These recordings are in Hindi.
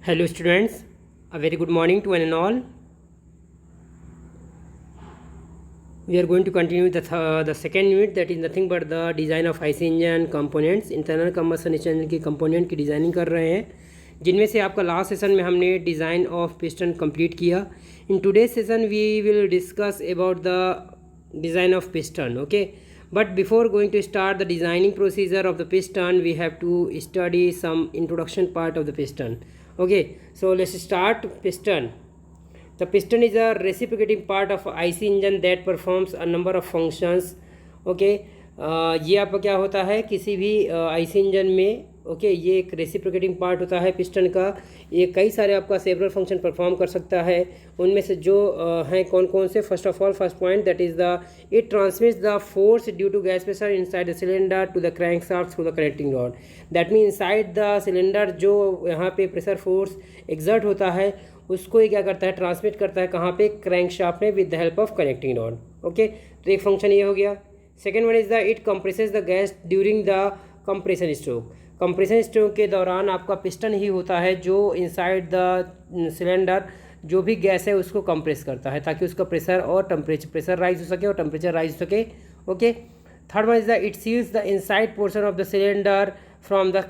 Hello students, a very good morning to one and all. We are going to continue the second unit, that is nothing but the design of IC engine components. Internal combustion engine की कंपोनेंट की डिज़ाइनिंग कर रहे हैं, जिनमें से आपका लास्ट सेशन में हमने डिज़ाइन ऑफ पिस्टन कंप्लीट किया. In today session we will discuss about the design of piston. Okay, but before going to start the designing procedure of the piston, we have to study some introduction part of the piston. Okay, so let's start. Piston. The piston is a reciprocating part of IC engine that performs a number of functions. Okay, ये आपका क्या होता है किसी भी IC इंजन में. ओके, ये एक रेसिप्रोकेटिंग पार्ट होता है पिस्टन का. ये कई सारे आपका सेवरल फंक्शन परफॉर्म कर सकता है. उनमें से जो हैं कौन कौन से. First of all, first point, that is the it transmits the force due to gas pressure inside the cylinder to the crankshaft through the connecting rod. That mean inside the cylinder जो यहाँ पे प्रेशर फोर्स एग्जर्ट होता है उसको ये क्या करता है, ट्रांसमिट करता है कहाँ पे, क्रैंक शाफ्ट में, with the help of connecting rod. Okay, तो एक फंक्शन ये हो गया. Second one is the it compresses the gas during the compression stroke. Compression stroke के दौरान आपका पिस्टन ही होता है जो इनसाइड द सिलेंडर जो भी गैस है उसको कंप्रेस करता है ताकि उसका प्रेशर और टेम्परेचर, प्रेशर राइज हो सके और टेम्परेचर राइज हो सके. Okay, third one is the it seals the inside portion of the cylinder from the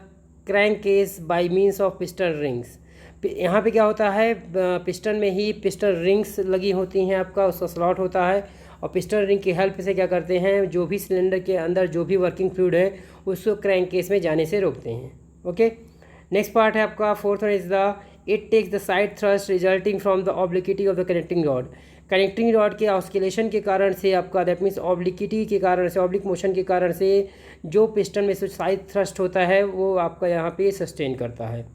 crankcase by means of piston rings. यहाँ पे क्या होता है, पिस्टन में ही पिस्टन रिंग्स लगी होती हैं, आपका उसका स्लॉट होता है और पिस्टन रिंग की हेल्प से क्या करते हैं, जो भी सिलेंडर के अंदर जो भी वर्किंग फ्लूइड है उसको क्रैंक केस में जाने से रोकते हैं. ओके, नेक्स्ट पार्ट है आपका fourth one is the it takes the side thrust resulting from the obliquity of the connecting rod. Connecting rod के ऑस्किलेशन के कारण से आपका, दैट मीन्स ऑब्लिक्विटी के कारण से, ऑब्लिक मोशन के कारण से जो पिस्टन में से साइड थ्रस्ट होता है वो आपका यहाँ पे सस्टेन करता है.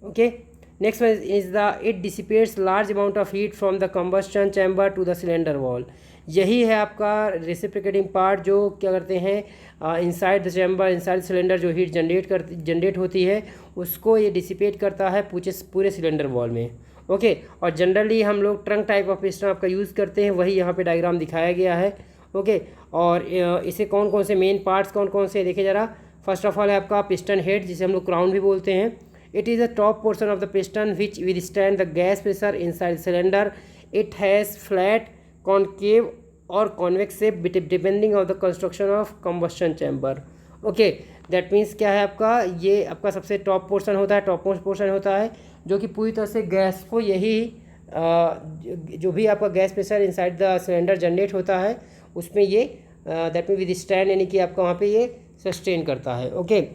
Okay, next one is the it dissipates large amount of heat from the combustion chamber to the cylinder wall. यही है आपका रेसिप्रोकेटिंग पार्ट जो क्या करते हैं, inside the chamber, inside cylinder जो हीट जनरेट होती है उसको ये डिसिपेट करता है पूरे सिलेंडर वॉल में. ओके, और जनरली हम लोग ट्रंक टाइप ऑफ पिस्टन आपका यूज़ करते हैं, वही यहाँ पे डायग्राम दिखाया गया है. ओके, और इसे कौन कौन से मेन पार्ट्स कौन कौन से देखिए ज़रा. फर्स्ट ऑफ ऑल है आपका पिस्टन हेड, जिसे हम लोग क्राउन भी बोलते हैं. It is the top portion of the piston which withstand the gas pressure inside the cylinder. It has flat, concave or convex shape depending on the construction of combustion chamber. Okay, that means क्या है आपका, ये आपका सबसे टॉप पोर्शन होता है, टॉप मोस्ट पोर्शन होता है जो कि पूरी तरह से गैस को यही जो भी आपका gas pressure inside the cylinder generate होता है उसमें ये दैट मीन विथस्टैंड यानी कि आपका वहाँ पे ये सस्टेन करता है. ओके,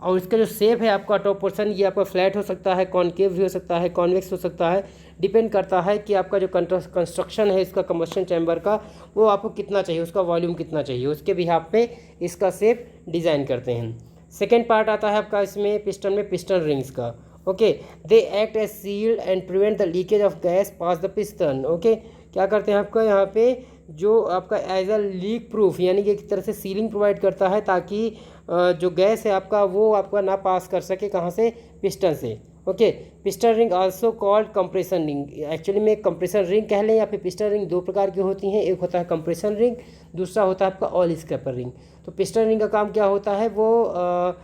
और इसका जो शेप है आपका टॉप पोर्शन, ये आपका फ्लैट हो सकता है, कॉनकेव भी हो सकता है, कॉन्वेक्स हो सकता है. डिपेंड करता है कि आपका जो कंस्ट्रक्शन है इसका कंबस्शन चैम्बर का वो आपको कितना चाहिए, उसका वॉल्यूम कितना चाहिए, उसके बिहाफ पे इसका शेप डिज़ाइन करते हैं. सेकेंड पार्ट आता है आपका इसमें पिस्टन में पिस्टन रिंग्स का. Okay, they act as sealed and prevent the leakage of gas pass the piston. Okay, क्या करते हैं आपका यहाँ पे जो आपका एज अ लीक प्रूफ यानी कि एक तरह से सीलिंग प्रोवाइड करता है ताकि जो गैस है आपका वो आपका ना पास कर सके कहाँ से, पिस्टन से. Okay, piston ring also called compression ring. Actually में कंप्रेशन रिंग कह लें या फिर पिस्टन रिंग दो प्रकार की होती हैं, एक होता है कंप्रेशन रिंग, दूसरा होता है आपका ऑयल स्क्रैपर रिंग. तो पिस्टन रिंग का काम क्या होता है, वो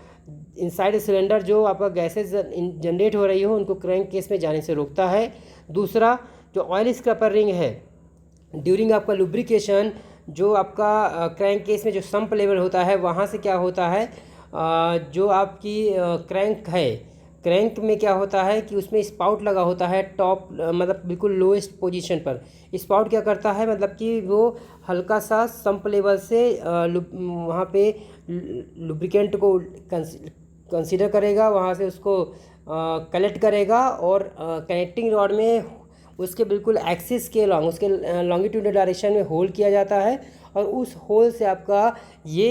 इनसाइड सिलेंडर जो आपका गैसेज जनरेट हो रही हो उनको क्रैंक केस में जाने से रोकता है. दूसरा जो ऑयल स्क्रैपर रिंग है, ड्यूरिंग आपका लुब्रिकेशन जो आपका क्रैंक केस में जो सम्प लेवल होता है वहाँ से क्या होता है, जो आपकी क्रैंक है, क्रैंक में क्या होता है कि उसमें स्पाउट लगा होता है टॉप, मतलब बिल्कुल लोएस्ट पोजीशन पर. स्पाउट क्या करता है, मतलब कि वो हल्का सा सम्प लेवल से वहाँ पे लुब्रिकेंट को कंसीडर करेगा, वहाँ से उसको कलेक्ट करेगा और कनेक्टिंग रॉड में उसके बिल्कुल एक्सिस के लॉन्ग, उसके लॉन्गिट्यूडल डायरेक्शन में होल किया जाता है और उस होल से आपका ये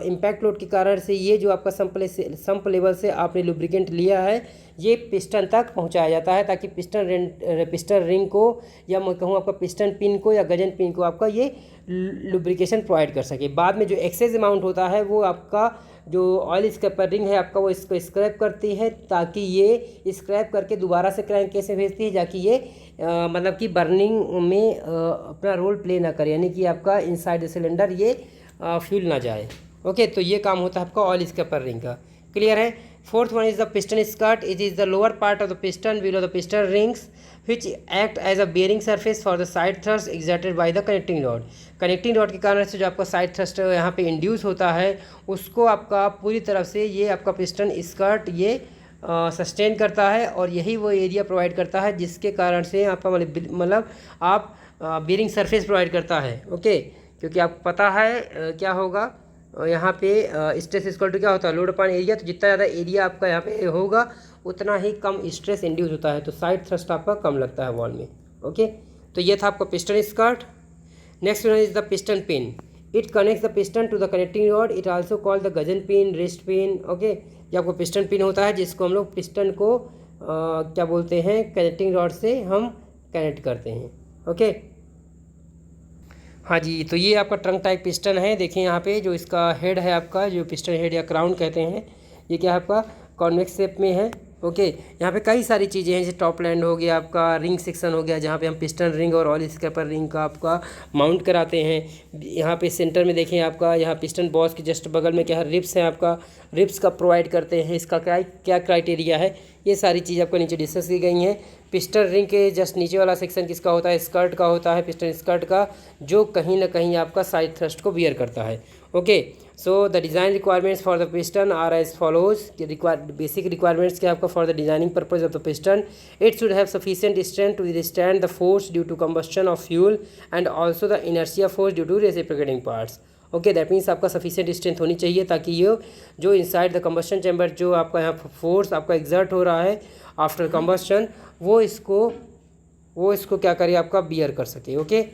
इम्पैक्ट लोड के कारण से ये जो आपका सम्प लेवल से आपने लुब्रिकेंट लिया है ये पिस्टन तक पहुंचाया जाता है ताकि पिस्टन रिंग को या मैं कहूँ आपका पिस्टन पिन को या गजन पिन को आपका ये लुब्रिकेशन प्रोवाइड कर सके. बाद में जो एक्सेस अमाउंट होता है वो आपका जो ऑयल स्क्रैपर रिंग है आपका वो इसको स्क्रैप करती है ताकि ये स्क्रैप करके दोबारा से क्रैंक केस में भेजती है ताकि ये मतलब कि बर्निंग में अपना रोल प्ले ना करे, यानी कि आपका इनसाइड सिलेंडर ये फ्यूल ना जाए. ओके, तो ये काम होता है आपका ऑयल स्क्रैपर रिंग का. क्लियर है. Fourth one is the piston skirt. It is the lower part of the piston below the piston rings which act as a bearing surface for the side thrust exerted by the connecting rod. Connecting rod के कारण से जो आपका साइड थ्रस्ट यहाँ पे इंड्यूस होता है उसको आपका पूरी तरफ से ये आपका पिस्टन स्कर्ट ये सस्टेन करता है और यही वो एरिया प्रोवाइड करता है जिसके कारण से आपका मतलब आप बेरिंग सरफेस प्रोवाइड करता है। ओके, क्योंकि आपको पता है क्या होगा यहाँ पे स्ट्रेस इक्वल टू क्या होता है लोड अपॉन एरिया। तो जितना ज़्यादा एरिया आपका यहाँ पे होगा उतना ही कम स्ट्रेस इंड्यूस होता है, तो साइड थ्रस्ट आपका कम लगता है वॉल में। ओके, तो ये था आपका piston skirt. Next one is the piston pin. It connects the piston to the connecting rod. It also called the gudgeon pin, wrist pin. Okay, ये आपको पिस्टन पिन होता है जिसको हम लोग पिस्टन को क्या बोलते हैं कनेक्टिंग रॉड से हम कनेक्ट करते हैं। ओके, हाँ जी, तो ये आपका ट्रंक टाइप पिस्टन है। देखिए यहाँ पे जो इसका हेड है आपका जो पिस्टन हेड या क्राउन कहते हैं, ये क्या है आपका कॉन्वेक्स शेप में है। ओके, यहाँ पे कई सारी चीज़ें हैं जैसे टॉप लैंड हो गया, आपका रिंग सेक्शन हो गया जहाँ पे हम पिस्टन रिंग और ऑयल स्क्रैपर रिंग का आपका माउंट कराते हैं। यहाँ पे सेंटर में देखें आपका यहाँ पिस्टन बॉस के जस्ट बगल में क्या है रिब्स हैं, आपका रिब्स का प्रोवाइड करते हैं। इसका क्या क्राइटेरिया है ये सारी चीज़ आपको नीचे डिस्कस की गई हैं। पिस्टन रिंग के जस्ट नीचे वाला सेक्शन किसका होता है स्कर्ट का होता है, पिस्टन स्कर्ट का, जो कहीं ना कहीं आपका साइड थ्रस्ट को बियर करता है। Okay, so the design requirements for the piston are as follows. Basic requirements क्या आपका for the designing purpose of the piston. It should have sufficient strength to withstand the force due to combustion of fuel and also the inertia force due to reciprocating parts. Okay, that means आपका सफिशिएंट स्ट्रेंथ होनी चाहिए ताकि ये जो इनसाइड द कंबस्शन चैम्बर जो आपका यहाँ फोर्स आपका एग्जर्ट हो रहा है आफ्टर कंबस्शन वो इसको क्या करे आपका बियर कर सके। ओके,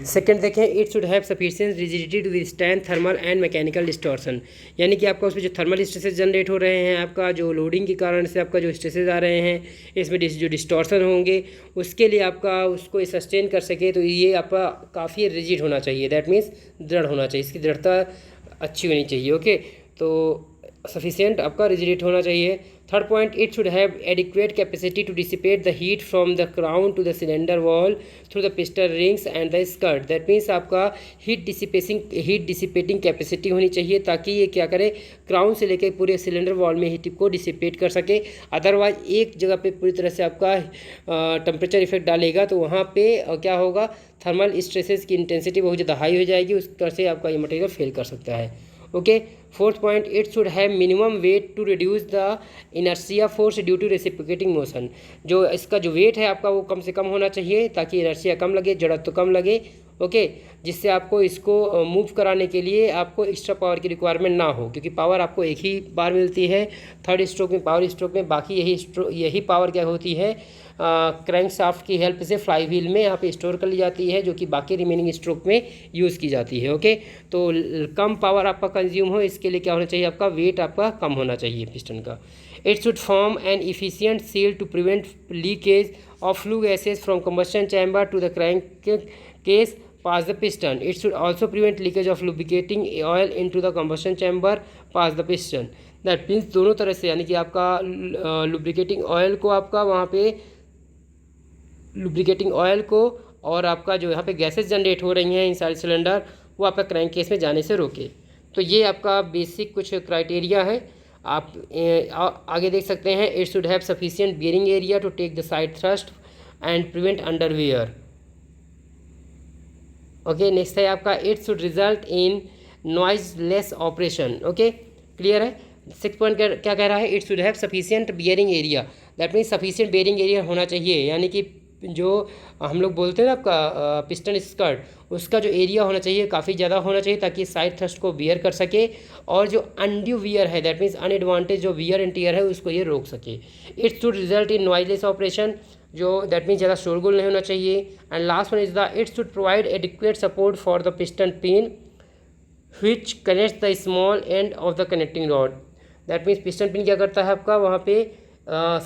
सेकेंड देखें, it should have sufficient rigidity to withstand thermal and mechanical distortion. यानी कि आपका उसमें जो थर्मल स्ट्रेसेस जनरेट हो रहे हैं, आपका जो लोडिंग के कारण से आपका जो स्ट्रेसेस आ रहे हैं, इसमें जो डिस्टॉर्शन होंगे उसके लिए आपका उसको सस्टेन कर सके, तो ये आपका काफ़ी रिजिड होना चाहिए। दैट मीन्स दृढ़ होना चाहिए, इसकी दृढ़ता अच्छी होनी चाहिए। ओके, तो सफिशिएंट आपका रिजिडिट होना चाहिए। Third point, it should have adequate capacity to dissipate the heat from the crown to the cylinder wall through the piston rings and the skirt. That means आपका हीट डिसिपेटिंग कैपेसिटी होनी चाहिए ताकि ये क्या करे क्राउन से लेकर पूरे सिलेंडर वॉल में हीट को डिसिपेट कर सके। अदरवाइज एक जगह पे पूरी तरह से आपका टेम्परेचर इफेक्ट डालेगा तो वहाँ पे क्या होगा थर्मल स्ट्रेसेस की इंटेंसिटी बहुत ज़्यादा हाई हो जाएगी, उस तरह से आपका ये मटेरियल फेल कर सकता है। Okay, fourth point, it should have minimum weight to reduce the inertia force due to reciprocating motion. जो इसका जो वेट है आपका वो कम से कम होना चाहिए ताकि इनर्शिया कम लगे, जड़त्व तो कम लगे। ओके, जिससे आपको इसको मूव कराने के लिए आपको एक्स्ट्रा पावर की रिक्वायरमेंट ना हो, क्योंकि पावर आपको एक ही बार मिलती है थर्ड स्ट्रोक में, पावर स्ट्रोक में। बाकी यही पावर क्या होती है क्रैंक शाफ्ट की हेल्प से फ्लाई व्हील में यहाँ पे स्टोर कर ली जाती है, जो कि बाकी रिमेनिंग स्ट्रोक में यूज़ की जाती है। ओके, तो कम पावर आपका कंज्यूम हो इसके लिए क्या होना चाहिए आपका वेट आपका कम होना चाहिए पिस्टन का। It should form an efficient seal to prevent leakage of flue gases from combustion chamber to the crankcase pass the piston. It should also prevent leakage of lubricating oil into the combustion chamber pass the piston. That means दोनों तरह से, यानी कि आपका lubricating oil को आपका वहाँ पे lubricating oil को और आपका जो यहाँ पे गैसेस जनरेट हो रही हैं इनसाइड सिलेंडर वो आपका क्रैंक केस में जाने से रोके। तो ये आपका बेसिक कुछ क्राइटेरिया है। आप आगे देख सकते हैं, it should have sufficient bearing area to take the side thrust and prevent underwear. Okay, next है आपका, it should result in noiseless operation. Okay, clear है। 6 पॉइंट क्या कह रहा है, it should have sufficient bearing area. That means sufficient bearing area होना चाहिए, यानी कि जो हम लोग बोलते हैं ना आपका पिस्टन स्कर्ट उसका जो एरिया होना चाहिए काफ़ी ज़्यादा होना चाहिए ताकि साइड थ्रस्ट को बियर कर सके, और जो अनड्यू वियर है दैट मीन्स अनएडवांटेज जो वियर एंड टियर है उसको ये रोक सके। It should result in noiseless operation, जो दैट मीन्स ज़्यादा शोरगुल नहीं होना चाहिए। And last one is the it should provide adequate support for the piston pin which connects the small end of the connecting rod. That means piston pin क्या करता है आपका वहाँ पे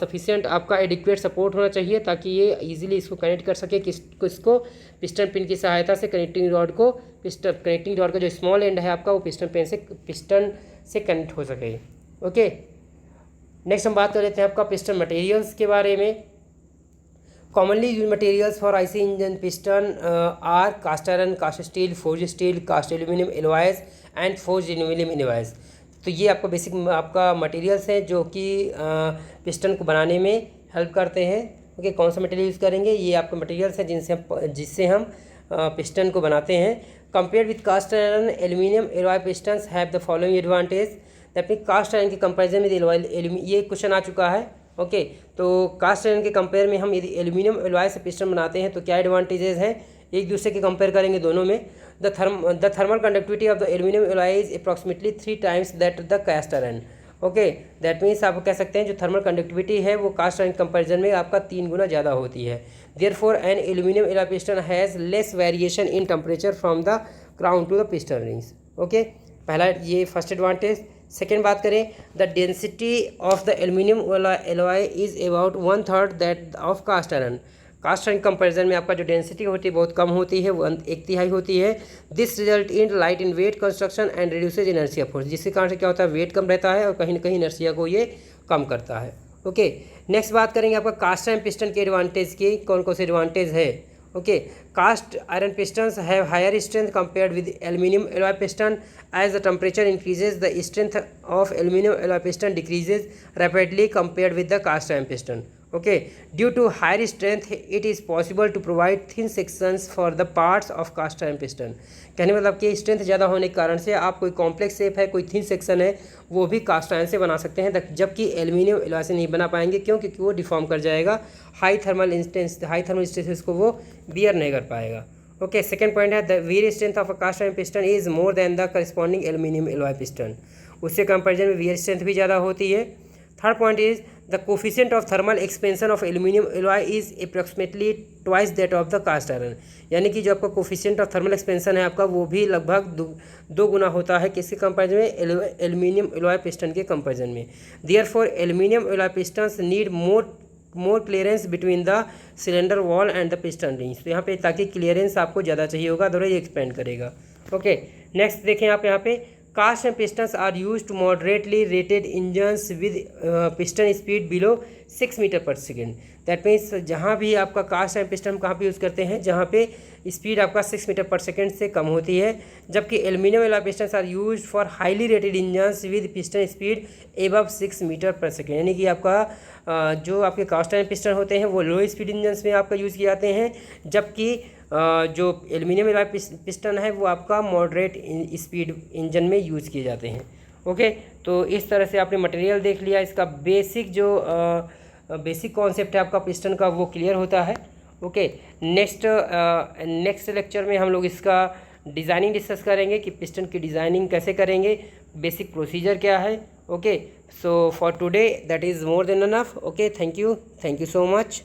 सफिशिएंट आपका एडिक्वेट सपोर्ट होना चाहिए ताकि ये इजीली इसको कनेक्ट कर सके किसको पिस्टन पिन की सहायता से कनेक्टिंग रॉड को। कनेक्टिंग रॉड का जो स्मॉल एंड है आपका वो पिस्टन से कनेक्ट हो सके। ओके, नेक्स्ट हम बात कर लेते हैं आपका पिस्टन मटेरियल्स के बारे में। Commonly used materials for IC engine piston are cast iron, cast steel, forged steel, cast aluminum alloys and forged aluminum alloys. तो ये आपका बेसिक आपका मटेरियल्स हैं जो कि पिस्टन को बनाने में हेल्प करते हैं। ओके, कौन सा मटेरियल यूज़ करेंगे, ये आपके मटेरियल्स हैं जिससे हम पिस्टन को बनाते हैं। Compare with cast iron aluminium alloy pistons have the following advantage. That mean cast iron के कंपेरिजन विद एलॉय, ये क्वेश्चन आ चुका है। ओके, तो कास्ट आयरन के कंपेयर में हम यदि एल्यूमिनियम एलॉय से पिस्टन बनाते हैं तो क्या एडवांटेजेस हैं, एक दूसरे के कंपेयर करेंगे दोनों में। The thermal conductivity of the aluminium alloy is approximately 3 times that the cast iron. Okay, that means आप कह सकते हैं जो थर्मल कंडक्टिविटी है वो कास्ट आयरन कंपेरिजन में आपका 3 गुना ज़्यादा होती है। Therefore an aluminium alloy piston has less variation in temperature from the crown to the piston rings. Okay, पहला ये फर्स्ट एडवांटेज। सेकेंड बात करें, the density of the aluminium alloy is about 1/3 that of cast iron. Cast iron comparison में आपका जो डेंसिटी होती है बहुत कम होती है, वो 1/3 होती है। This result in light in weight construction and reduces inertia force, जिसके कारण से क्या होता है, वेट कम रहता है और कहीं ना कहीं इनर्शिया को ये कम करता है। ओके, नेक्स्ट बात करेंगे आपका कास्ट आयरन पिस्टन के एडवांटेज की, कौन कौन से एडवांटेज है। Okay, cast iron pistons have higher strength compared with aluminium alloy piston. As the temperature increases the strength of aluminium alloy piston decreases rapidly compared with the cast iron piston. Okay, due to higher strength it is possible to provide thin sections for the parts of cast iron piston। कहने मतलब कि स्ट्रेंथ ज़्यादा होने के कारण से आप कोई कॉम्प्लेक्स शेप है, कोई थिन सेक्शन है, वो भी कास्ट आयरन से बना सकते हैं, जबकि एल्यूमिनियम एलॉय से नहीं बना पाएंगे। क्यों? क्योंकि वो डिफॉर्म कर जाएगा, हाई थर्मल स्ट्रेसेस को वो बियर नहीं कर पाएगा। ओके, सेकेंड पॉइंट है the wear strength of a cast iron piston is more than the corresponding aluminium alloy piston. उससे कंपेरिजन में वियर स्ट्रेंथ भी ज़्यादा होती है। Third point is the coefficient of thermal expansion of aluminium alloy is approximately twice that of the cast iron. यानी कि जो आपका कोफिशिएंट ऑफ थर्मल एक्सपेंशन है आपका, वो भी लगभग दो गुना होता है किसके कंपेरिजन में, एल्यूमिनियम एलॉय पिस्टन के कंपेरिजन में। Therefore aluminium alloy pistons need more clearance between the cylinder wall and the piston rings. तो यहाँ पे ताकि क्लियरेंस आपको ज़्यादा चाहिए होगा, अदरवाइज एक्सपेंड करेगा। ओके, नेक्स्ट देखें आप यहाँ पे, cast and pistons are use to moderately rated engines with piston speed below 6 metre per second. That means जहाँ भी आपका कास्ट एंड पिस्टन कहाँ पे यूज़ करते हैं, जहाँ पे स्पीड आपका 6 मीटर पर सेकेंड से कम होती है, जबकि aluminium alloy pistons are use for highly rated engines with piston speed above 6 metre per second. यानी कि आपका जो आपके कास्ट एंड पिस्टन होते हैं वो लो स्पीड इंजन्स में आपका यूज़ किए जाते हैं, जबकि जो एल्यूमिनियम एलॉय पिस्टन है वो आपका मॉडरेट स्पीड इंजन में यूज़ किए जाते हैं। ओके, तो इस तरह से आपने मटेरियल देख लिया, इसका बेसिक जो बेसिक कॉन्सेप्ट है आपका पिस्टन का वो क्लियर होता है। ओके, नेक्स्ट लेक्चर में हम लोग इसका डिज़ाइनिंग डिस्कस करेंगे कि पिस्टन की डिज़ाइनिंग कैसे करेंगे, बेसिक प्रोसीजर क्या है। Okay, so for today that is more than enough. Okay, thank you so much.